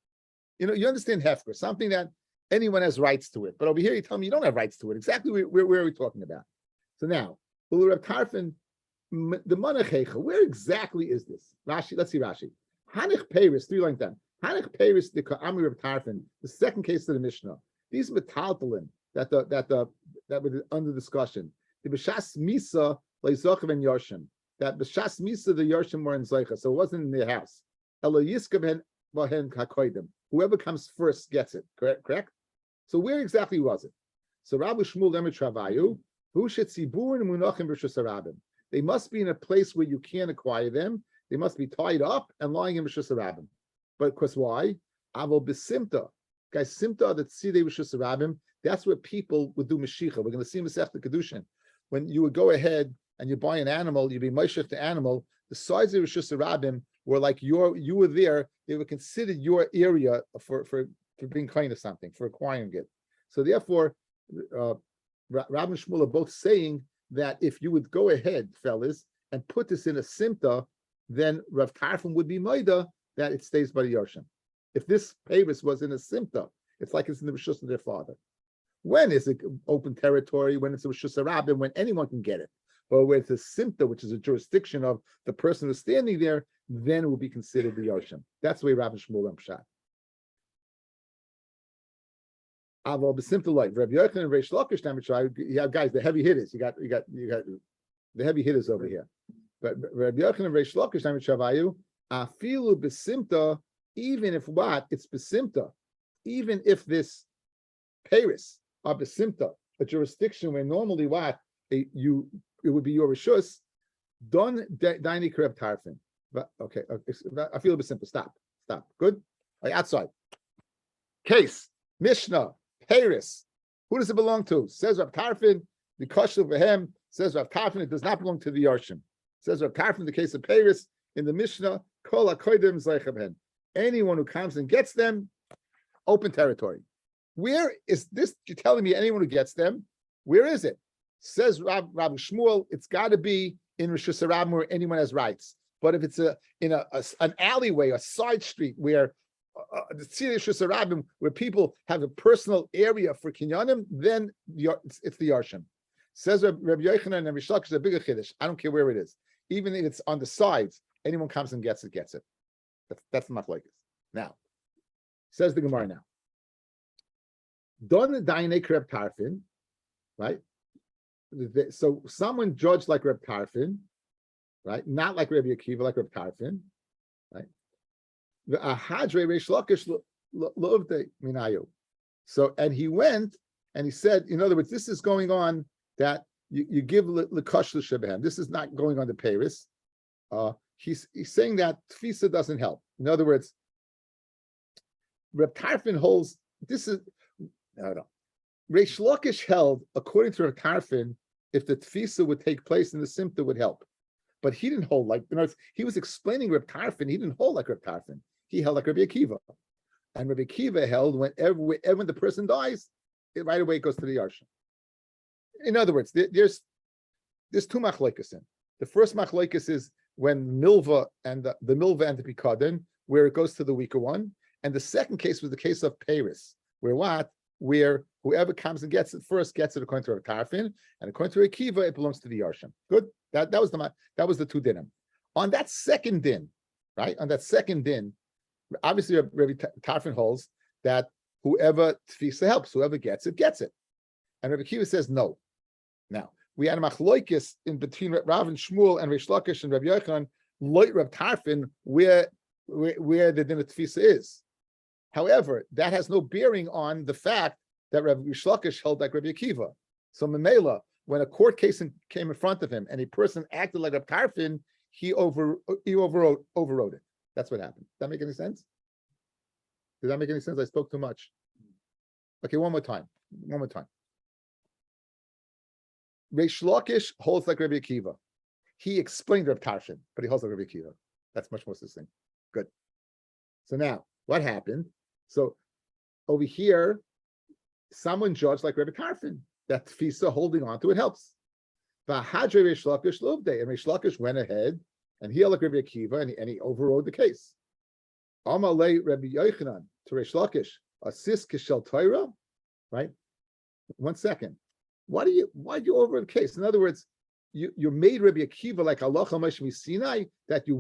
You understand hefker, something that anyone has rights to it. But over here, you tell me you don't have rights to it. Exactly where are we talking about? So now, Reb Tarfin, the Manachecha, where exactly is this? Rashi, let's see Rashi. Hanich Peiris, 3 lines down. Hanich Peiris the Ka'amir of Tarfin, the second case of the Mishnah. These metaltalin that were under discussion. The B'shas Misa Leizochav and Yoshim. That B'shas Misa the Yoshim were in Zeicha, so it wasn't in their house. Elo Yiskaben Vahen Kakoidim. Whoever comes first gets it. Correct? So where exactly was it? So Rabbi Shmuel Emet Travayu, Hu Shetzibur and Munachim B'Shus Harabim. They must be in a place where you can't acquire them. They must be tied up and lying in B'Shus Harabim. But because why? Avol b'simta. Guys, simta that see they Rishus Harabim, that's where people would do Mashiach. We're going to see Masechta Kedushin. When you would go ahead and you buy an animal, you'd be Moshe the animal, the size of Rishus Harabim were like you were there, they were considered your area for being kind of something, for acquiring it. So therefore, Rabbi and Shmuel are both saying that if you would go ahead, fellas, and put this in a simta, then Rav Tarfon would be Maida that it stays by the Yoshim. If this Pavis was in a simta, it's like it's in the Rishus of their father. When is it open territory? When it's a Rishus Harabim, when anyone can get it. But when it's a simta, which is a jurisdiction of the person who's standing there, then it will be considered the Yoshim. That's the way Rabbi Shmuel Pshat. Aval b'simta like Rabbi Yochanan and Reish Lakish. You have guys, the heavy hitters. You got the heavy hitters over here. But Rabbi Yochanan and Reish Lakish afilu b'simta, even if what it's b'simta, even if this Paris are b'simta, a jurisdiction where normally what it would be your rishus, don daini kreb tarfin. Okay, I feel b'simta. Stop. Good. Like outside. Case Mishnah Paris. Who does it belong to? Says Rav Tarfin. The kashul v'hem says Rav Tarfin. It does not belong to the Yarshim. Says Rav Tarfin. The case of Paris in the Mishnah. Kol hakoydim zeichaben. Anyone who comes and gets them, open territory. Where is this? You're telling me anyone who gets them? Where is it? Says Rabbi Shmuel, it's got to be in Rosh Hashanah where anyone has rights. But if it's in an alleyway, a side street where the Rosh Hashanah where people have a personal area for kinyanim, then it's the Yarshim. Says Rabbi Yochanan and Rish Lakish is a bigger chiddush. I don't care where it is, even if it's on the sides. Anyone comes and gets it. That's the machlokes. Now, says the Gemara now. Don Daine Reb Tarfin, right? So someone judged like Reb Tarfin, right? Not like Rabbi Akiva, like Reb Tarfin, right? The Ahadre Reish Lakish lovde minayu. So and he went and he said, in other words, this is going on that you give lekash l'shebehem. This is not going on to Paris. He's saying that tfisa doesn't help. In other words, Reb Tarfin holds this is no. Reish Lakish held, according to Reb Tarfin, if the tfisa would take place in the simta would help. But he didn't hold like, in other words, he was explaining Reb Tarfin, he didn't hold like Reb Tarfin. He held like Rabbi Akiva. And Rabbi Akiva held when the person dies, right away it goes to the Yarshim. In other words, there's two machlokes in. The first machlokes is when Milva and the Milva and the Pikadon, where it goes to the weaker one. And the second case was the case of Paris, where whoever comes and gets it first gets it according to Reb Tarfin, and according to Akiva, it belongs to the Yarshim. Good. That was the two dinim. On that second din, right? On that second din, obviously Rabbi Tarfin holds that whoever tfisa helps, whoever gets it, gets it. And Rabbi Akiva says no. Now, we had a machloikis in between Rav and Shmuel and Reish Lakish and Rabbi Yochanan, loit Reb Tarfin, where the din of tfisa is. However, that has no bearing on the fact that Rabbi Lakish held like Rabbi Akiva. So Memela, when a court case came in front of him and a person acted like Reb Tarfin, he overrode it. That's what happened. Does that make any sense? Did that make any sense? I spoke too much. Okay, one more time. Reish Lakish holds like Rabbi Akiva. He explained Reb Tarfin, but he holds like Rabbi Akiva. That's much more succinct. Good. So now, what happened? So over here, someone judged like Rabbi Tarfin that tfisa holding on to it helps. V'hadre Reish Lakish lovde, and Reish Lakish went ahead and he held like Rabbi Akiva and he overrode the case. Amalei Rabbi Yochanan to Reish Lakish asis kishel Torah, right? 1 second. Why do you overrode the case? In other words, you made Rabbi Akiva like Allah Moshe Sinai that you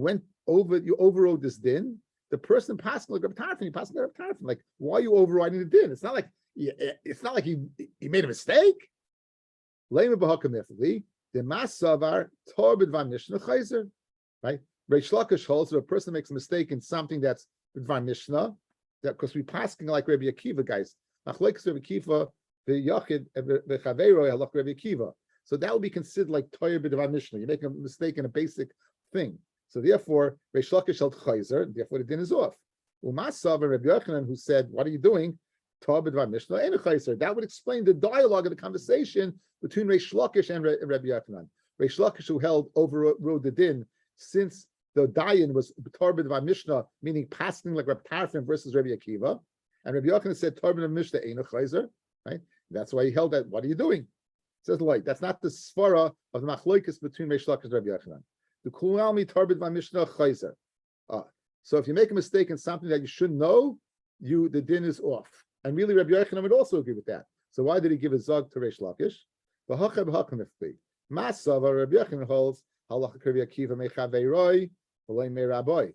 overrode this din. The person passing like Rabbi Tarfin, he passed like Rabbi Tarfin. Like, why are you overriding the din? It's not like he made a mistake. Right? Reish Lakish holds that a person makes a mistake in something that's B'dvar Mishnah, that because we passing like Rabbi Akiva, guys. Machlokes Rabbi Akiva, the Yachid, the Chaveiro, halach Rabbi Akiva. So that would be considered like Torah B'dvar Mishnah. You're making a mistake in a basic thing. So therefore, Reish Lakish held Chayzer, therefore the din is off. Umasav and Rabbi Yochanan, who said, "What are you doing?" Torah B'dvar Mishnah and Chayzer. That would explain the dialogue of the conversation between Reish Lakish and Rabbi Yochanan. Reish Lakish, who overrode the din, since the dayan was Torah B'dvar Mishnah, meaning passing like Reb Tarfin versus Rabbi Akiva, and Rabbi Yochanan said Torah B'dvar Mishnah ain't a Chayzer, right? That's why he held that. What are you doing? It says like that's not the svara of the machlokes between Reish Lakish and Rabbi Yochanan. The Kulami Torah B'dvar Mishnah Chayzer. So if you make a mistake in something that you shouldn't know, the din is off. And really, Rabbi Yochanan would also agree with that. So why did he give a zog to Reish Lakish? Masava Rabbi Yochanan holds halacha Rabbi Akiva mechaveiroi v'loy me'raboy.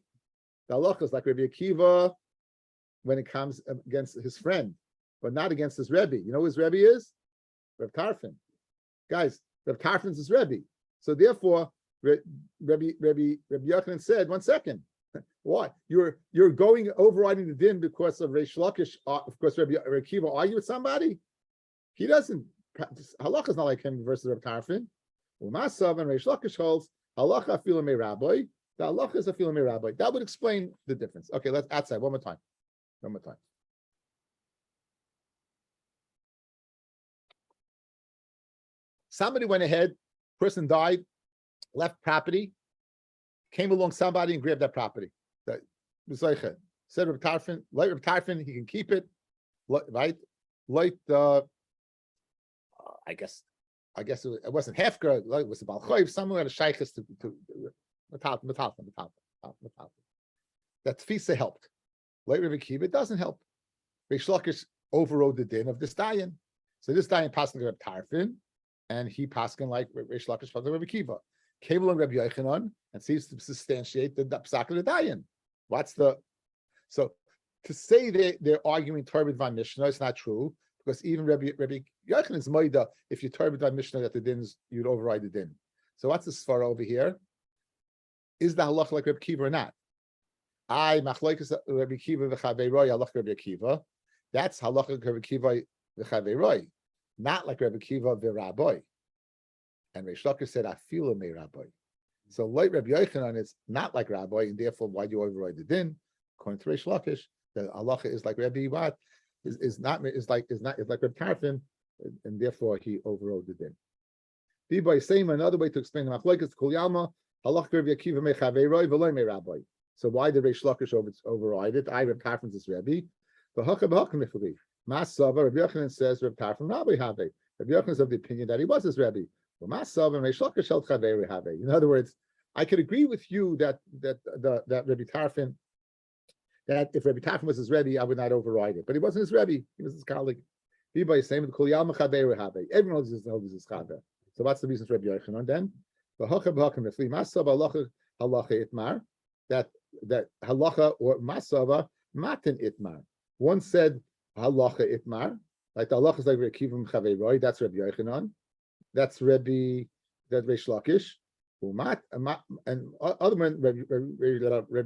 The halacha is like Rabbi Akiva when it comes against his friend, but not against his Rebbe. You know who his Rebbe is? Reb Tarfin. Guys, Reb Tarfin's his Rebbe. So therefore, Rabbi Yochanan said, 1 second. Why? You're overriding the din because of Reish Lakish. Of course, Rabbi Akiva argue with somebody. He doesn't. Halacha is not like him versus Reb Tarfin. Umasav and Reish Lakish holds halacha afilu me'raboy. The halacha is afilu me'raboy. That would explain the difference. Okay, let's outside one more time. Somebody went ahead. Person died. Left property. Came along somebody and grabbed that property. That said Reb Tarfin, like Reb Tarfin, he can keep it, right? Like the, I guess I guess it wasn't hefker, like it was about choiv. Someone had a shaykhis to metal. That tfisa helped. Like Rabbi Kiva, it doesn't help. Reish Lakish overrode the din of this dayan. So this dayan passed Rabbi Tarfin, and he passed like Reish Lakish passed Rabbi Kiva. Came along Rabbi Yochanan and seems to substantiate the psak of the dayan. So to say they're arguing Torah by Mishnah is not true, because even Rabbi Yochanan is moida, if you Torah by Mishnah that the dins, you'd override the din. So what's the svara over here? Is the halacha like Rabbi Kiva or not? Machlokes Rabbi Kiva v'chaveiroi halacha Rabbi Kiva. That's halacha Rabbi Kiva v'chaveiroi, not like Rabbi Kiva v'raboi. And Reish Lakish said, "Afilu me Rabbi." So like Rabbi Yochanan, it's not like Rabbi, and therefore why do you override the din? According to Reish Lakish, the halacha is like Rabbi what is like Rabbi Tarfin, and therefore he overrode the din. By saying another way to explain the machlokes Kol Yalma halacha Rabbi Akiva me chaveiroi v'loy me Rabbi. So why did Reish Lakish override it? Rabbi Tarfin is Rabbi. But Mifli. Masava Rabbi Yochanan says Rabbi Tarfin Rabbi have. Rabbi Yochanan is of the opinion that he was his Rabbi. But Masava and Reish Lakish held chaveiroi have. In other words, I could agree with you that Rabbi Tarfin, that if Rabbi Tarfin was his Rebbe, I would not override it. But he wasn't his Rebbe; he was his colleague. Everyone knows his chaver. So what's the reason for Rabbi Yochanan then? That halacha or masava matin itmar. One said halacha itmar, like the halacha is like Rabbi Kiva Chaveiroi. That's Rabbi Yochanan. That's Reish Lakish. And other men, Rabbi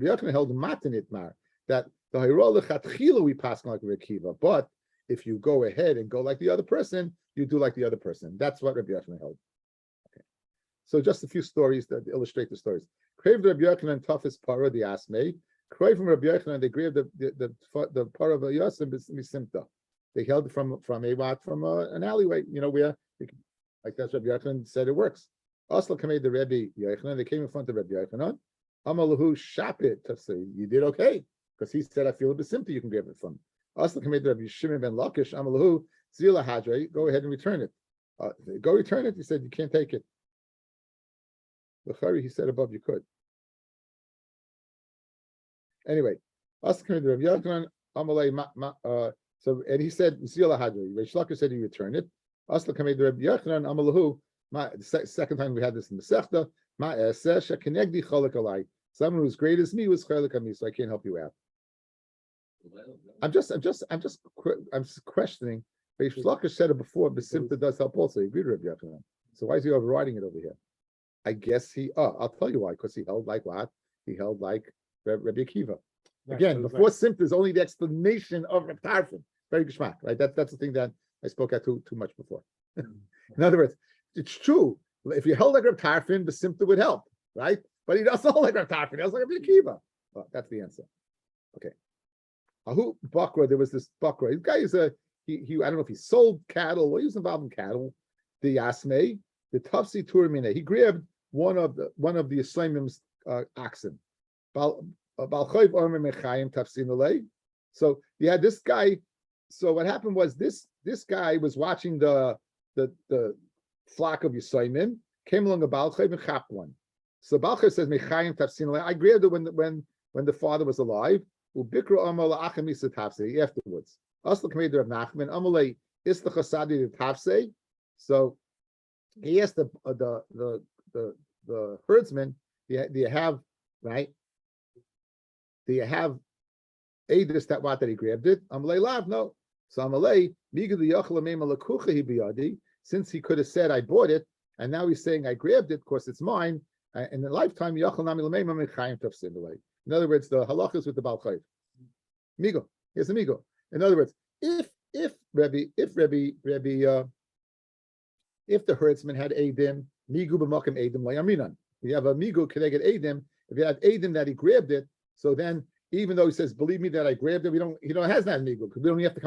Yochanan held matin itmar. That the Hayrol Lechatchila we pass like Rabbi Kiva, but if you go ahead and go like the other person, you do like the other person. That's what Rabbi Yochanan held. Okay. So just a few stories that illustrate the stories. Crave Rabbi Yochanan toughest para the asmei. Crave from Rabbi Yochanan they grabbed the para of Yosim Misimta. They held it from an alleyway. You know where like that's Rabbi Yochanan said it works. Asla Kamei the Rabbi Yochanan. They came in front of Rabbi Yochanan. Amalahu shapit to say you did okay. Because he said, I feel a bit simple, you can grab it from. Also, Rabbi Shimon ben Lakish, Amalahu, Zila Hadre, go ahead and return it. Go return it. He said, you can't take it. He said above you could. Anyway, also Rabbi Yochanan, Amalei, so, and he said, Zila Hadre. Reish Lakish said, you return it. Also, Rabbi Yochanan, Amalahu, the second time we had this in the Sechta, Kenegdi Cholak Alai. Someone who's great as me was Cholak on me, so I can't help you out. I'm just questioning. Reish Lakish said it before, but Simta does help also. He agreed with Rabbi Yochanan. So why is he overriding it over here? I guess I'll tell you why, because he held like what? He held like Rabbi Akiva. Again, before Simta is only the explanation of Rabbi Tarfin. Very geschmack, right? That's the thing that I spoke at too much before. In other words, it's true. If you held like Rabbi Tarfin, the Simta would help, right? But he doesn't hold like Rabbi Tarfin. He holds like Rabbi Akiva. Well, that's the answer. Okay. Ahu Bakra, there was this Bakra. This guy is he I don't know if he sold cattle or he was involved in cattle. The Yasmei, the Tafsi Turamine, he grabbed one of the Islamim's oxen. So you had this guy. So what happened was this guy was watching the flock of Yisraelim, came along a Balchayv and chapped one. So Balchayv says, Mechayim Tafsin Alei. I grabbed it when the father was alive. Afterwards, Asla Kamei Rav Nachman Amalei Isla Chasadi the Tafse. So he asked the herdsman, do you have right? Do you have Adis that he grabbed it? Amalei Lav, no. So Amalei Migu the Yachla Mema Lakucha he biyadi. Since he could have said I bought it, and now he's saying I grabbed it, of course it's mine. In the lifetime Yachla Nami Lamema Mechayim Tafsin Alei. In other words, the halachas with the Baal Chayv. Migo, here's a migo. In other words, if the herdsman had Adim, migu b'makom Adim layaminan. You have a migo connected Adim. If you have Adim that he grabbed it, so then even though he says, "Believe me that I grabbed it," he don't has that migo because we don't have to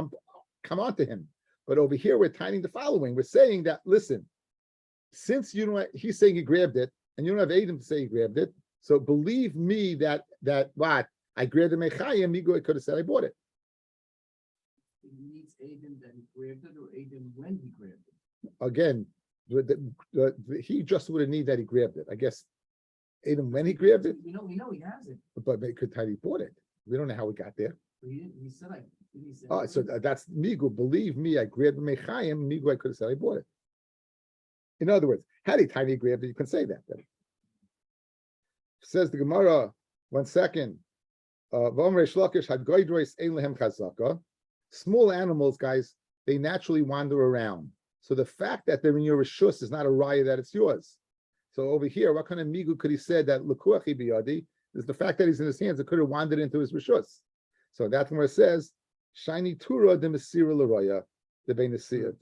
come on to him. But over here we're tying the following. We're saying that listen, since you don't, he's saying he grabbed it, and you don't have Adim to say he grabbed it. So believe me that what I grabbed the mechayim, migo I could have said I bought it. He needs Aiden that he grabbed it, or Aiden when he grabbed it. Again, He just would have need that he grabbed it. I guess, even when he grabbed it, We know he has it, but it could tell he bought it. We don't know how he got there. but he didn't, he said he said. Oh, so that's Migu. Believe me, I grabbed Mechayim. Migu, I could have said I bought it. In other words, had he tiny grabbed it, you can say that. Then. Says the Gemara. 1 second. Small animals, guys, they naturally wander around. So the fact that they're in your rishus is not a raya that it's yours. So over here, what kind of migu could he say that lekuachi biyadi is the fact that he's in his hands? It could have wandered into his rishus. So that's where it says shiny tura de mesira l'roya, the benesiya,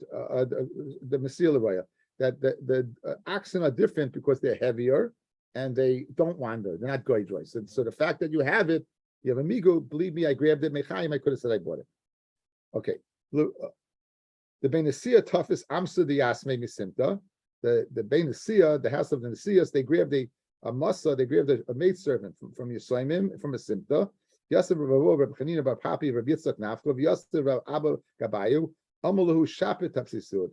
the mesira l'roya. That the oxen are different because they're heavier and they don't wander. They're not goydroy. So the fact that you have it, you have a migu. Believe me, I grabbed it. Mechayim, I could have said I bought it. Okay. The benesiya toughest amsa the yasme misimta. The benesiya, the house of the nesiyas, they grabbed a masa, they grabbed a maidservant from Yisraimim, from a simta. Yasser Reb Chanina Bar Papi Reb Yitzchak Nafko. Yasser Reb Abba Gabayu. Amalahu Shapit Tapsisu.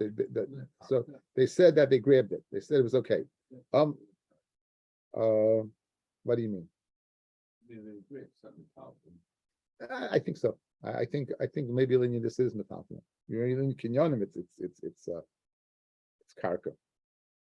So they said that they grabbed it. They said it was okay. What do you mean? I think so. I think maybe Linya this is metalfim. You're in kinyonim. It's karka.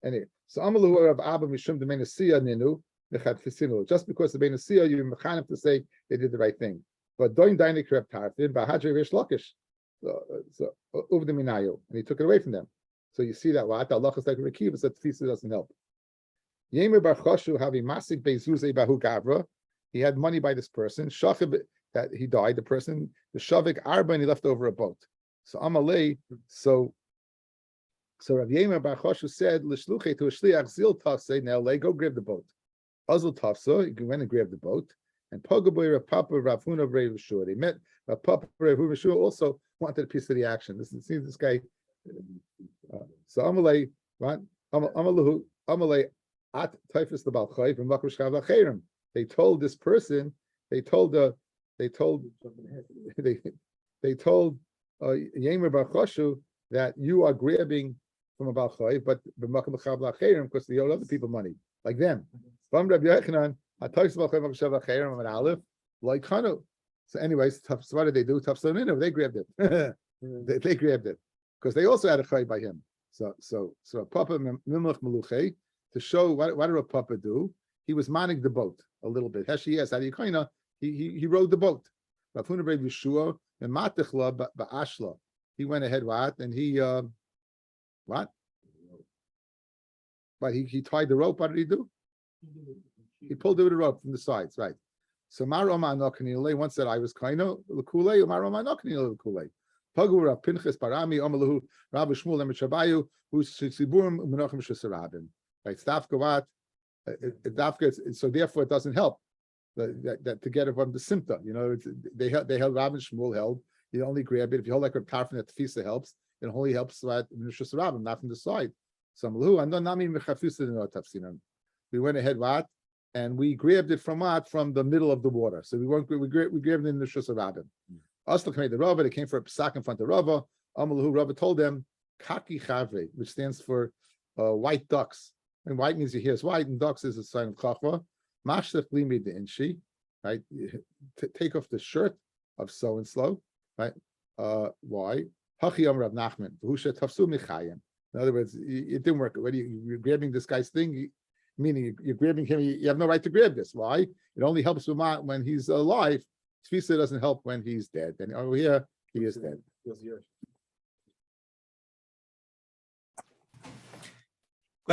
Anyway, so Amalu Rav Abba Mishum the Menasiya Ninu Mechat Fisinu. Just because the Menasiya, you mechanif to say they did the right thing. But Doin Dainik Reb Tarfin Bahadre Rish Lakish. So Uv the Minayo, and he took it away from them. So you see that what Allah is like Rekiva, so Tfisa doesn't help. Yemer Bar Choshu Havi Masik Bezuze Bahu Gavra. He had money by this person. Shachib that he died. The person, the Shavik Arba, and he left over a boat. So Amalei, so Rav Yemer Bar Choshu said, L'shluche to a shliach zil tafse, now lay, go grab the boat. Azul tafsa, he went and grabbed the boat. And Pogaboy Rav Papa Rav Huna Rav Yeshua. They met Rav Papa Rav Huna Yeshua also wanted a piece of the action. This guy. So Amalei, right? Amalei at Typhus the Balchayv and Makush Chavacherim. They told this person, they told Yemer Bar Choshu that you are grabbing from a Balchayv, but because they owe other people money, like them. From Rabbi Yochanan, at Typhus Balchayv Makush Chavacherim and Aleph, like Hanu. So, anyways, so what did they do? They grabbed it. they grabbed it because they also had a chay by him. So Papa Mimlach Meluche, to show what did a Papa do? He was manning the boat a little bit. Yes, he rowed the boat. He went ahead, and he what? But he tied the rope. What did he do? He pulled it with a rope from the sides, right? So Maroma Nokanile once said I was kaino Lakule, Maroma Nokanile Lakule. Pagura Pinchas Parami, Omalahu, Rabbi Shmuel and Chabayu, who's Siburim Menachem Shesarabim. Right, Stafkavat, so therefore it doesn't help that to get it from the Simta. You know, they held Rabbi Shmuel held. You only grab it if you hold like a tarfin that Tfisa helps. It only helps Shesarabim, not from the side. So Malahu, and Nami Mechafisa no Tafsinan. We went ahead what? And we grabbed it from what? From the middle of the water. So we grabbed it in the Shesarabim. Aslik made the Rava, they came for a psak in front of Rava. Amalahu Rava told them, Kaki Chave, which stands for white ducks. And white means you hear it's white, and ducks is a sign of Chachva. Mashtach Limi the Inshi, right? Take off the shirt of so and slow, right? Why? Hachi Rav Nachman, Husha Tafsu Michayim. In other words, it didn't work. You're grabbing this guy's thing, meaning you're grabbing him, you have no right to grab this. Why? It only helps him out when he's alive. Tfisa doesn't help when he's dead. And over here, he is dead.